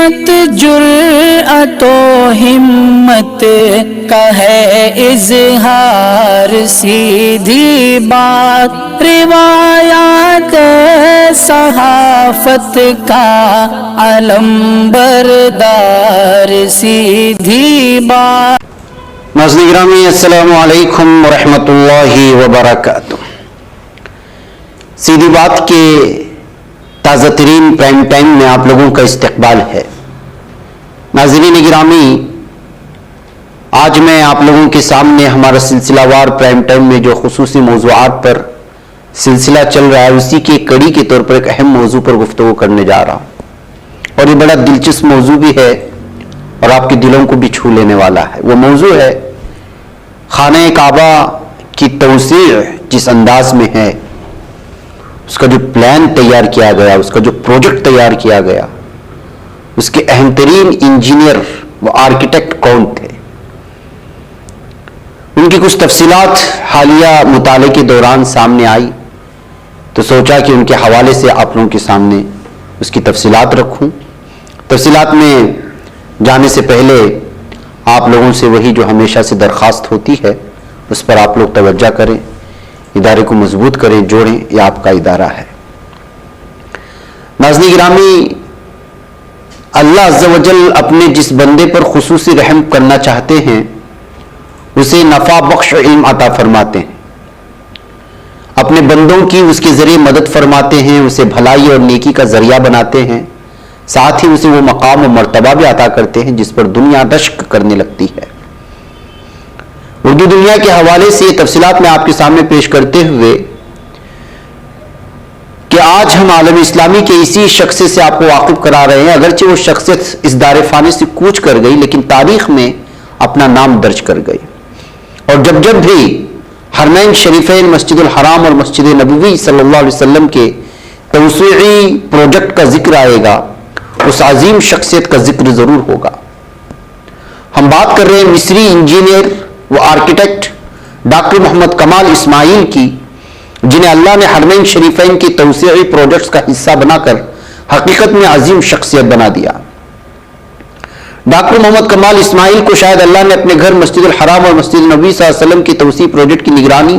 عظمت جرأت و ہمت کا ہے اظہار، سیدھی بات روایات صحافت کا علم بردار، سیدھی بات۔ ناظرین گرامی السلام علیکم ورحمۃ اللہ وبرکاتہ۔ سیدھی بات کے تازہ ترین پرائم ٹائم میں آپ لوگوں کا استقبال ہے۔ ناظرین گرامی، آج میں آپ لوگوں کے سامنے ہمارا سلسلہ وار پرائم ٹائم میں جو خصوصی موضوعات پر سلسلہ چل رہا ہے اسی کی کڑی کے طور پر ایک اہم موضوع پر گفتگو کرنے جا رہا ہوں، اور یہ بڑا دلچسپ موضوع بھی ہے اور آپ کے دلوں کو بھی چھو لینے والا ہے۔ وہ موضوع ہے خانہ کعبہ کی توسیع جس انداز میں ہے، اس کا جو پلان تیار کیا گیا، اس کا جو پروجیکٹ تیار کیا گیا، اس کے اہم ترین انجینئر وہ آرکیٹیکٹ کون تھے، ان کی کچھ تفصیلات حالیہ مطالعے کے دوران سامنے آئی تو سوچا کہ ان کے حوالے سے آپ لوگوں کے سامنے اس کی تفصیلات رکھوں۔ تفصیلات میں جانے سے پہلے آپ لوگوں سے وہی جو ہمیشہ سے درخواست ہوتی ہے اس پر آپ لوگ توجہ کریں، ادارے کو مضبوط کریں، جوڑیں، یہ آپ کا ادارہ ہے۔ ناظرین گرامی، اللہ عز و جل اپنے جس بندے پر خصوصی رحم کرنا چاہتے ہیں اسے نفع بخش علم عطا فرماتے ہیں، اپنے بندوں کی اس کے ذریعے مدد فرماتے ہیں، اسے بھلائی اور نیکی کا ذریعہ بناتے ہیں، ساتھ ہی اسے وہ مقام و مرتبہ بھی عطا کرتے ہیں جس پر دنیا رشک کرنے لگتی ہے۔ اردو دنیا کے حوالے سے یہ تفصیلات میں آپ کے سامنے پیش کرتے ہوئے کہ آج ہم عالم اسلامی کے اسی شخصیت سے آپ کو واقف کرا رہے ہیں، اگرچہ وہ شخصیت اس دار فانی سے کوچ کر گئی لیکن تاریخ میں اپنا نام درج کر گئی، اور جب جب بھی حرمین شریفین مسجد الحرام اور مسجد نبوی صلی اللہ علیہ وسلم کے توسیعی پروجیکٹ کا ذکر آئے گا اس عظیم شخصیت کا ذکر ضرور ہوگا۔ ہم بات کر رہے ہیں مصری انجینئر و آرکیٹیکٹ ڈاکٹر محمد کمال اسماعیل کی، جنہیں اللہ نے حرمین شریفین کے توسیعی پروجیکٹس کا حصہ بنا کر حقیقت میں عظیم شخصیت بنا دیا۔ ڈاکٹر محمد کمال اسماعیل کو شاید اللہ نے اپنے گھر مسجد الحرام اور مسجد نبوی صلی اللہ علیہ وسلم کے توسیع پروجیکٹ کی نگرانی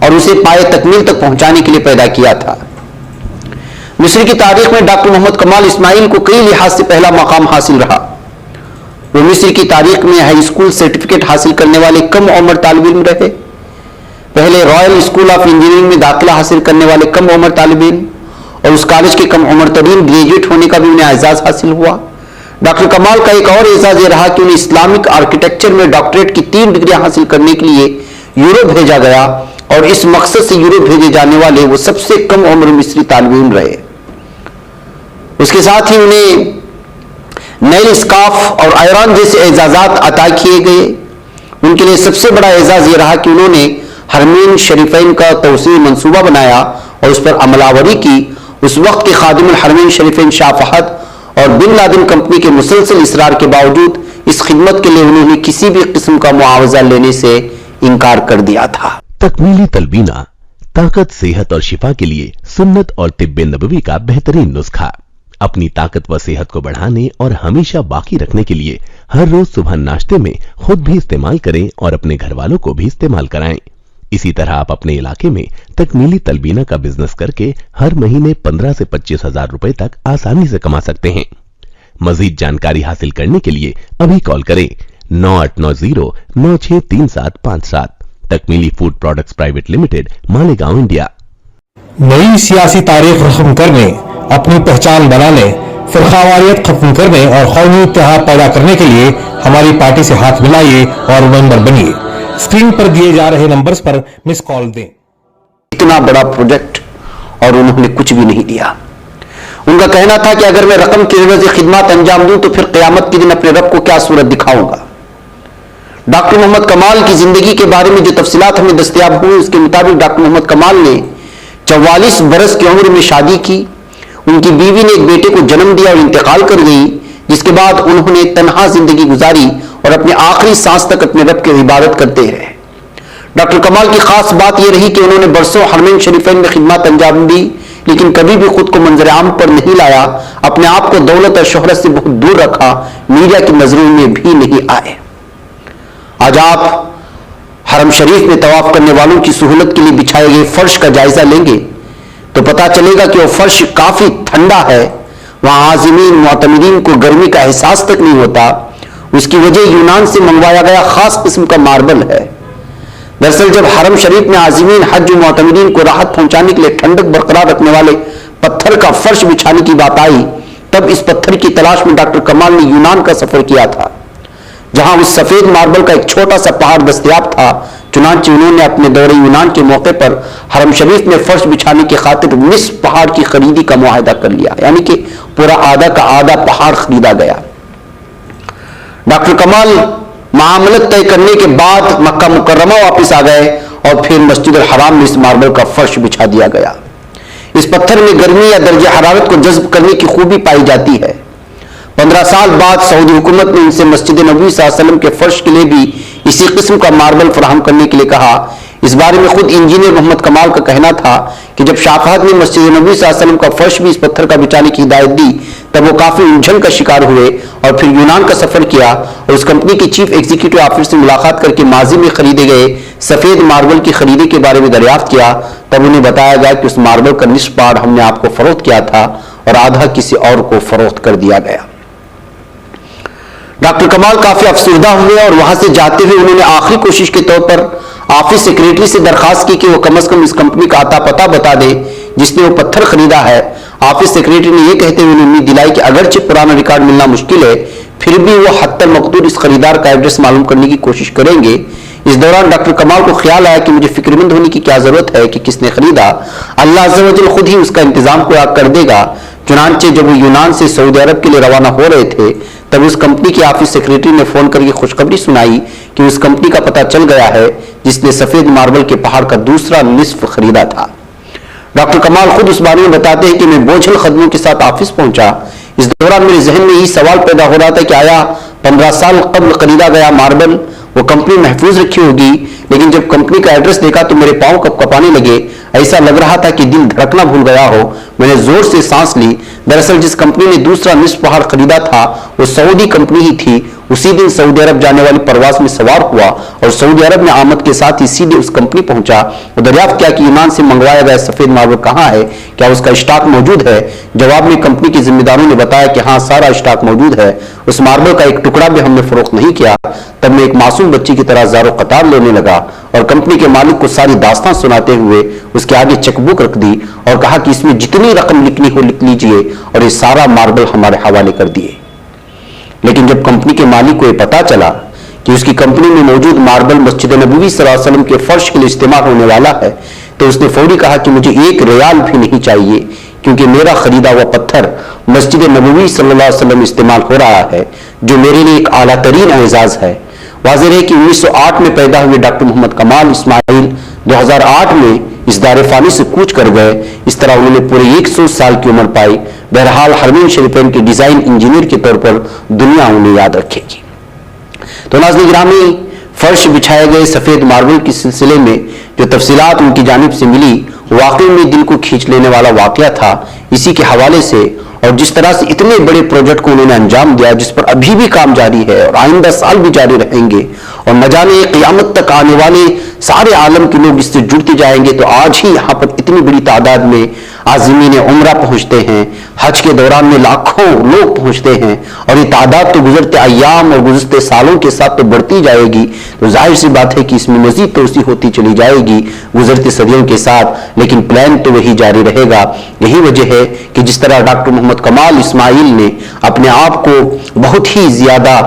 اور اسے پائے تکمیل تک پہنچانے کے لیے پیدا کیا تھا۔ مصر کی تاریخ میں ڈاکٹر محمد کمال اسماعیل کو کئی لحاظ سے پہلا مقام حاصل رہا۔ وہ مصر کی تاریخ میں ہائی اسکول سرٹیفکیٹ حاصل کرنے والے کم عمر طالب علم رہے، پہلے رائل اسکول آف انجینئرنگ میں داخلہ حاصل کرنے والے کم عمر طالب علم، اور اس کالج کے کم عمر ترین گریجویٹ ہونے کا بھی انہیں اعزاز حاصل ہوا۔ ڈاکٹر کمال کا ایک اور اعزاز یہ رہا کہ انہیں اسلامک آرکیٹیکچر میں ڈاکٹریٹ کی 3 ڈگریاں حاصل کرنے کے لیے یورپ بھیجا گیا، اور اس مقصد سے یورپ بھیجے جانے والے وہ سب سے کم عمر مصری طالب علم رہے۔ اس کے ساتھ ہی انہیں نیل اسکاف اور آئران جیسے اعزازات عطا کیے گئے۔ ان کے لیے سب سے بڑا اعزاز یہ رہا کہ انہوں نے حرمین شریفین کا توسیعی منصوبہ بنایا اور اس پر عمل آوری کی۔ اس وقت کے خادم الحرمین شریفین شاہ فہد اور بن لادن کمپنی کے مسلسل اصرار کے باوجود اس خدمت کے لیے انہوں نے کسی بھی قسم کا معاوضہ لینے سے انکار کر دیا تھا۔ تکمیلی تلبینہ، طاقت، صحت اور شفا کے لیے سنت اور طب نبوی کا بہترین نسخہ۔ اپنی طاقت و صحت کو بڑھانے اور ہمیشہ باقی رکھنے کے لیے ہر روز صبح ناشتے میں خود بھی استعمال کریں اور اپنے گھر والوں کو بھی استعمال کرائیں۔ اسی طرح آپ اپنے علاقے میں تکمیلی تلبینہ کا بزنس کر کے ہر مہینے 15 سے 25 ہزار روپے تک آسانی سے کما سکتے ہیں۔ مزید جانکاری حاصل کرنے کے لیے ابھی کال کریں 9890963757۔ Takmeeli food products private limited, Malegaon, India. نئی سیاسی تاریخ رقم کرنے، اپنی پہچان بنانے، فرقہ ختم کرنے اور قومی اتحاد پیدا کرنے کے لیے ہماری پارٹی سے ہاتھ ملائیے اور ممبر بنیے۔ اسکرین پر دیے جا رہے نمبرز پر مس کال دیں۔ اتنا بڑا پروجیکٹ اور انہوں نے کچھ بھی نہیں دیا۔ ان کا کہنا تھا کہ اگر میں رقم کی عوض خدمات انجام دوں تو پھر قیامت کے دن اپنے رب کو کیا صورت دکھاؤں گا۔ ڈاکٹر محمد کمال کی زندگی کے بارے میں جو تفصیلات ہمیں دستیاب ہوئی اس کے مطابق ڈاکٹر محمد کمال نے 44 برس کی عمر میں شادی کی۔ ان کی بیوی نے ایک بیٹے کو جنم دیا اور انتقال کر گئی، جس کے بعد انہوں نے تنہا زندگی گزاری اور اپنے آخری سانس تک اپنے رب کی عبادت کرتے رہے۔ ڈاکٹر کمال کی خاص بات یہ رہی کہ انہوں نے برسوں حرمین شریفین میں خدمات انجام دی، لیکن کبھی بھی خود کو منظر عام پر نہیں لایا، اپنے آپ کو دولت اور شہرت سے بہت دور رکھا، میڈیا کی نظروں میں بھی نہیں آئے۔ آج آپ حرم شریف میں طواف کرنے والوں کی سہولت کے لیے بچھائے گئے فرش کا جائزہ لیں گے تو پتا چلے گا کہ وہ فرش کافی ٹھنڈا ہے، وہاں عازمین معتمرین کو گرمی کا احساس تک نہیں ہوتا۔ اس کی وجہ یونان سے منگوایا گیا خاص قسم کا ماربل ہے۔ دراصل جب حرم شریف میں عازمین حج و معتمرین کو راحت پہنچانے کے لیے ٹھنڈک برقرار رکھنے والے پتھر کا فرش بچھانے کی بات آئی، تب اس پتھر کی تلاش میں ڈاکٹر کمال نے یونان کا سفر کیا تھا، جہاں اس سفید ماربل کا ایک چھوٹا سا پہاڑ دستیاب تھا۔ چنانچہ انہوں نے اپنے دورے یونان کے موقع پر حرم شریف میں فرش بچھانے کی خاطر نصف پہاڑ کی خریدی کا معاہدہ کر لیا، یعنی کہ پورا آدھا کا آدھا پہاڑ خریدا گیا۔ ڈاکٹر کمال معاملت طے کرنے کے بعد مکہ مکرمہ واپس آ گئے اور پھر مسجد الحرام میں اس ماربل کا فرش بچھا دیا گیا۔ اس پتھر میں گرمی یا درجہ حرارت کو جذب کرنے کی خوبی پائی جاتی ہے۔ 15 سال بعد سعودی حکومت نے ان سے مسجد نبوی صلی اللہ علیہ وسلم کے فرش کے لیے بھی اسی قسم کا ماربل فراہم کرنے کے لیے کہا۔ اس بارے میں خود انجینئر محمد کمال کا کہنا تھا کہ جب شاہ فہد نے مسجد نبوی صلی اللہ علیہ وسلم کا فرش بھی اس پتھر کا بچھانے کی ہدایت دی، تب وہ کافی الجھن کا شکار ہوئے اور پھر یونان کا سفر کیا اور اس کمپنی کے چیف ایگزیکٹو آفیسر سے ملاقات کر کے ماضی میں خریدے گئے سفید ماربل کی خریدی کے بارے میں دریافت کیا۔ تب انہیں بتایا گیا کہ اس ماربل کا نصف پاڑ ہم نے آپ کو فروخت کیا تھا اور آدھا کسی اور کو فروخت کر دیا گیا۔ ڈاکٹر کمال کافی افسردہ ہوئے اور وہاں سے جاتے ہوئے انہوں نے آخری کوشش کے طور پر آفس سیکریٹری سے درخواست کی کہ وہ کم از کم اس کمپنی کا آتا پتہ بتا دے جس نے وہ پتھر خریدا ہے۔ آفس سیکریٹری نے یہ کہتے ہوئے انہیں امید دلائی کہ اگرچہ پرانا ریکارڈ ملنا مشکل ہے، پھر بھی وہ حتی المقدور اس خریدار کا ایڈریس معلوم کرنے کی کوشش کریں گے۔ اس دوران ڈاکٹر کمال کو خیال آیا کہ مجھے فکر مند ہونے کی کیا ضرورت ہے کہ کس نے خریدا، اللہ عز و جل خود ہی اس کا انتظام پورا کر دے گا۔ چنانچہ جب وہ یونان سے سعودی عرب کے لیے روانہ ہو رہے تھے، تب اس کمپنی کی آفس سیکریٹری نے فون کر کے خوشخبری سنائی کہ اس کمپنی کا پتہ چل گیا ہے جس نے سفید ماربل کے پہاڑ کا دوسرا نصف خریدا تھا۔ ڈاکٹر کمال خود اس بارے میں بتاتے ہیں کہ میں بوجھل قدموں کے ساتھ آفس پہنچا۔ اس دوران میرے ذہن میں یہ سوال پیدا ہو رہا تھا کہ آیا 15 سال قبل خریدا گیا ماربل وہ کمپنی محفوظ رکھی ہوگی، لیکن جب کمپنی کا ایڈریس دیکھا تو میرے پاؤں کپ کپانے لگے، ایسا لگ رہا تھا کہ دل دھڑکنا بھول گیا ہو۔ میں نے زور سے سانس لی۔ دراصل جس کمپنی نے دوسرا نصف پہاڑ خریدا تھا وہ سعودی کمپنی ہی تھی۔ اسی دن سعودی عرب جانے والی پرواز میں سوار ہوا اور سعودی عرب میں آمد کے ساتھ ہی سیدھے اس کمپنی پہنچا اور دریافت کیا کہ یونان سے منگوایا گیا سفید ماربل کہاں ہے، کیا اس کا اسٹاک موجود ہے؟ جواب میں کمپنی کے ذمہ داروں نے بتایا کہ ہاں سارا اسٹاک موجود ہے، اس ماربل کا ایک ٹکڑا بھی ہم نے فروخت نہیں کیا۔ تب میں ایک معصوم بچی کی طرح زار و قطار لینے لگا اور کمپنی کے مالک کو ساری داستان سناتے ہوئے اس کے آگے چیک بک رکھ دی اور کہا کہ اس میں جتنی رقم لکھنی ہو لکھ لیجئے اور یہ سارا ماربل ہمارے حوالے کر دیے۔ لیکن جب کمپنی کے مالک کو یہ پتا چلا کہ اس کی کمپنی میں موجود ماربل مسجد نبوی صلی اللہ علیہ وسلم کے فرش کے لیے استعمال ہونے والا ہے تو اس نے فوری کہا کہ مجھے 1 ریال بھی نہیں چاہیے، کیونکہ میرا خریدا ہوا پتھر مسجد نبوی صلی اللہ علیہ وسلم استعمال ہو رہا ہے، جو میرے لیے ایک اعلیٰ ترین اعزاز ہے۔ واضح ہے کہ 1908 میں پیدا ہوئے ڈاکٹر محمد کمال اسماعیل 2008 میں اس دار فانی سے کوچ کر گئے۔ اس طرح انہوں نے پورے 100 سال کی عمر پائی۔ بہرحال حرمین شریفین کے ڈیزائن انجینئر کے طور پر دنیا انہیں یاد رکھے گی۔ تو ناظرین گرامی، فرش بچھائے گئے سفید ماربل کے سلسلے میں جو تفصیلات ان کی جانب سے ملی واقعی میں دل کو کھینچ لینے والا واقعہ تھا۔ اسی کے حوالے سے اور جس طرح سے اتنے بڑے پروجیکٹ کو انہوں نے انجام دیا جس پر ابھی بھی کام جاری ہے اور آئندہ سال بھی جاری رہیں گے اور نہ جانے قیامت تک آنے والے سارے عالم کے لوگ اس سے جڑتے جائیں گے، تو آج ہی یہاں پر اتنی بڑی تعداد میں عازمین عمرہ پہنچتے ہیں، حج کے دوران میں لاکھوں لوگ پہنچتے ہیں اور یہ تعداد تو گزرتے ایام اور گزرتے سالوں کے ساتھ تو بڑھتی جائے گی۔ تو ظاہر سی بات ہے کہ اس میں مزید توسیع ہوتی چلی جائے گی گزرتی صدیوں کے ساتھ، لیکن پلان تو وہی جاری رہے گا۔ یہی وجہ ہے کہ جس طرح ڈاکٹر محمد کمال اسماعیل نے اپنے آپ کو بہت ہی زیادہ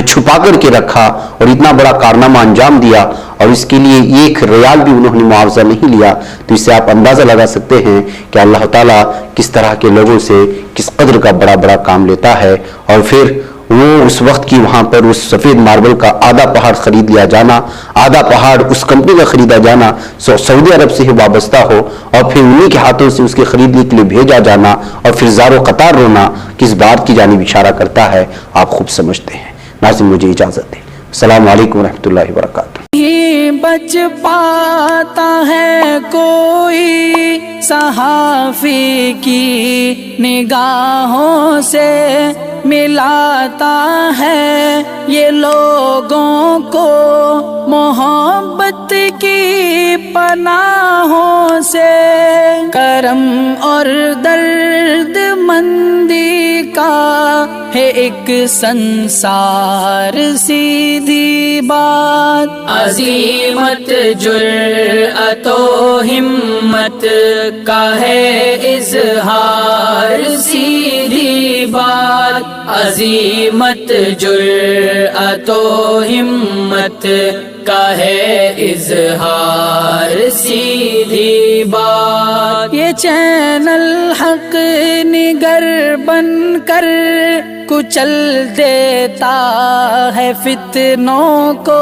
چھپا کر کے رکھا اور اتنا بڑا کارنامہ انجام دیا اور اس کے لیے 1 ریال بھی انہوں نے معاوضہ نہیں لیا، تو اس سے آپ اندازہ لگا سکتے ہیں کہ اللہ تعالیٰ کس طرح کے لوگوں سے کس قدر کا بڑا بڑا کام لیتا ہے۔ اور پھر وہ اس وقت کی وہاں پر اس سفید ماربل کا آدھا پہاڑ خرید لیا جانا، آدھا پہاڑ اس کمپنی کا خریدا جانا سعودی عرب سے ہی وابستہ ہو اور پھر انہی کے ہاتھوں سے اس کے خریدنے کے لیے بھیجا جانا اور پھر زار و قطار رونا کس بات کی جانب اشارہ کرتا ہے آپ خوب سمجھتے ہیں۔ ناظرین مجھے اجازت دیں، السلام علیکم ورحمۃ اللہ وبرکاتہ۔ بچ پاتا ہے کوئی صحافی کی نگاہوں سے ملاتا ہے یہ لوگوں کو محبت کی پناہوں سے، کرم اور درد مندی کا ہے ایک سنسار سیدھی بات، عزیمت جرأت و ہمت کا ہے اظہار سیدھی بات، عزیمت جرأت و ہمت کا ہے اظہار سیدھی بات۔ یہ چینل حق نگر بن کر کچل دیتا ہے فتنوں کو،